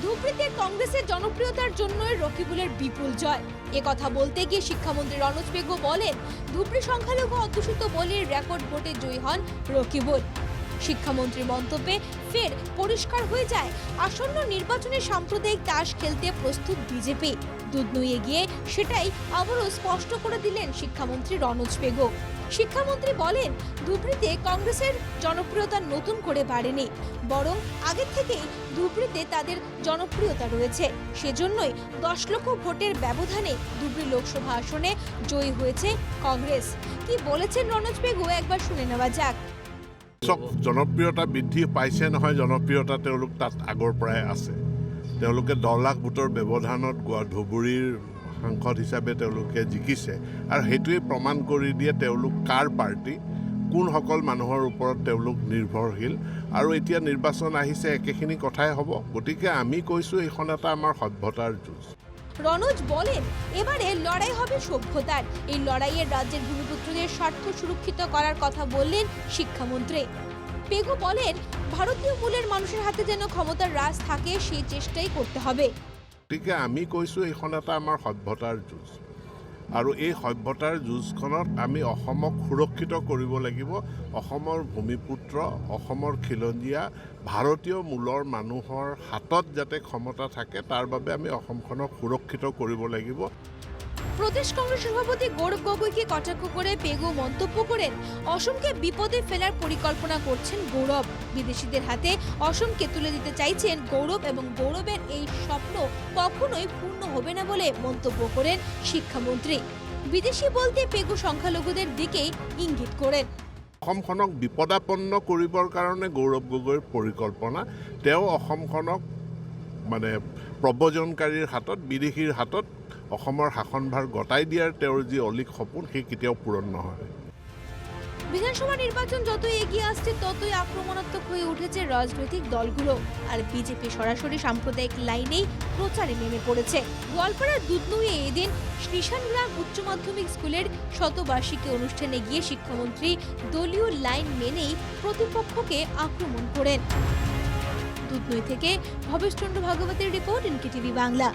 ধুবড়ীতে কংগ্রেসের জনপ্রিয়তার জন্যই রকিবুলের বিপুল জয়। একথা বলতে গিয়ে শিক্ষামন্ত্রী রনোজ পেগু বলেন, ধুবড়ী সংখ্যালঘু অধ্যুষিত বলে রেকর্ড ভোটে জয়ী হন রকিবুল। শিক্ষামন্ত্রীর মন্তব্যে ফের পরিষ্কার হয়ে যায় আসন্ন নির্বাচনে সাম্প্রদায়িক তাস খেলতে প্রস্তুত বিজেপি। দুধ নুয়ে গিয়ে সেটাই আবারও স্পষ্ট করে দিলেন শিক্ষামন্ত্রী রনোজ পেগু। শিক্ষামন্ত্রী বলেন, ধুবড়ীতে কংগ্রেসের জনপ্রিয়তা নতুন করে বাড়েনি, বরং আগে থেকেই ধুবড়ীতে তাদের জনপ্রিয়তা রয়েছে। সেজন্যই 10 লক্ষ ভোটের ব্যবধানে ধুবড়ী লোকসভা আসনে জয়ী হয়েছে কংগ্রেস। কি বলেছেন রনোজ পেগু একবার শুনে নেওয়া যাক। জনপ্ৰিয়তা বৃদ্ধি পাইছে নহয়, জনপ্ৰিয়তা তেওঁলোক তাত আগৰ পৰাই আছে। তেওঁলোকে 10 লাখ ভোটৰ ব্যৱধানত ধুবুৰীৰ সাংসদ হিচাপে তেওঁলোকে জিকিছে আৰু সেইটোৱে প্ৰমাণ কৰি দিয়ে তেওঁলোক কাৰ পাৰ্টি, কোনসকল মানুহৰ ওপৰত তেওঁলোক নিৰ্ভৰশীল। আৰু এতিয়া নিৰ্বাচন আহিছে, একেখিনি কথাই হ'ব। গতিকে আমি কৈছোঁ এইখন এটা আমাৰ সভ্যতাৰ যুঁজ। রনোজ বলেন, এবারে লড়াই হবে সভ্যতার। এই লড়াইয়ে রাজ্যের ভূমিপুত্রদের স্বার্থ সুরক্ষিত করার কথা বললেন শিক্ষামন্ত্রী। পেগু বলেন, ভারতীয় মূলের মানুষের হাতে যেন ক্ষমতার রাজ থাকে সেই চেষ্টাই করতে হবে। গতিকে আমি কৈছোঁ এইখন এটা আমাৰ সভ্যতাৰ যুঁজ আৰু এই সভ্যতাৰ যুঁজখনত আমি অসমক সুৰক্ষিত কৰিব লাগিব। অসমৰ ভূমিপুত্ৰ, অসমৰ খিলঞ্জীয়া ভাৰতীয় মূলৰ মানুহৰ হাতত যাতে ক্ষমতা থাকে তাৰ বাবে আমি অসমখনক সুৰক্ষিত কৰিব লাগিব। প্রদেশ কংগ্রেস সভাপতি গৌরব গগৈকে কটাক্ষ করে পেগু মন্তব্য করেন, অসমকে বিপদে ফেলার পরিকল্পনা করছেন গৌরব। বিদেশিদের হাতে অসমকে তুলে দিতে চাইছেন গৌরব এবং গৌরবের এই স্বপ্ন কখনোই পূর্ণ হবে না বলে মন্তব্য করেন শিক্ষামন্ত্রী। বিদেশি বলতে পেগু সংখ্যালঘুদের দিকেই ইঙ্গিত করেন। অসমখনক বিপদাপন্ন কৰিবৰ কাৰণে গৌৰৱ গগৈৰ পৰিকল্পনা। তেওঁ অসমখনক প্ৰব্ৰজনকাৰীৰ হাতত, বিদেশীৰ হাতত অসমৰ শাসনভাৰ গতাই দিয়াৰ তেওঁৰ যি অলিক সপোন, সেই কেতিয়াও পূৰণ নহয়। বিধানসভা নির্বাচন যত এগিয়ে আসছে ততই আক্রমণাত্মক হয়ে উঠেছে রাজনৈতিক দলগুলো, আর বিজেপি সরাসরি সাম্প্রদায়িক লাইনেই প্রচারে নেমে পড়েছে। গোয়ালপাড়ার দুধনুয়ে এদিন শ্মশানগ্রাম উচ্চ মাধ্যমিক স্কুলের শতবার্ষিকী অনুষ্ঠানে গিয়ে শিক্ষামন্ত্রী দলীয় লাইন মেনেই প্রতিপক্ষকে আক্রমণ করেন। দুধনুই থেকে ভবেশ চন্দ্র ভাগবতের রিপোর্ট, এনকেটিভি বাংলা।